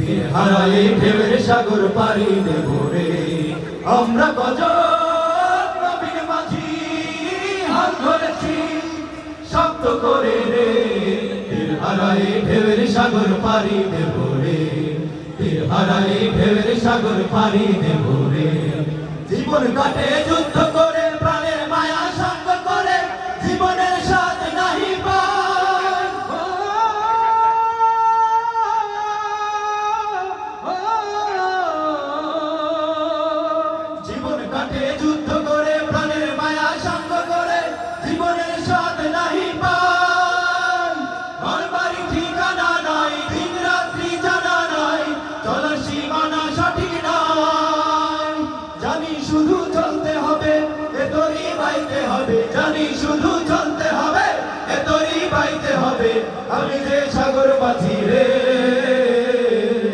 তীর হারালে ঢেউয়ের সাগর পাড়ি দেব রে। আমরা কজন নবীর মাঝি হাত ধরেছি শক্ত করে রে। তীর হারালে ঢেউয়ের সাগর পাড়ি দেব রে। তীর হারালে ঢেউয়ের সাগর পাড়ি দেব রে। জীবন কাটে যুদ্ধ করে প্রাণের মায়া সঙ্গ করে জীবনের স্বাদ নাহি পাই। জীবন কাটে যুদ্ধ করে প্রাণের মায়া সঙ্গ করে জীবনের স্বাদ নাহি পাই। ঘর বাড়ি ঠিকানা নাই দিন রাত্রি জানা নাই চলার সীমানা সঠিক নাই। জানি শুধু চলতে হবে এতরি বাইতে হবে। জানি শুধু চলতে হবে এতরি বাইতে হবে। আমি যে সাগর মাঝি রে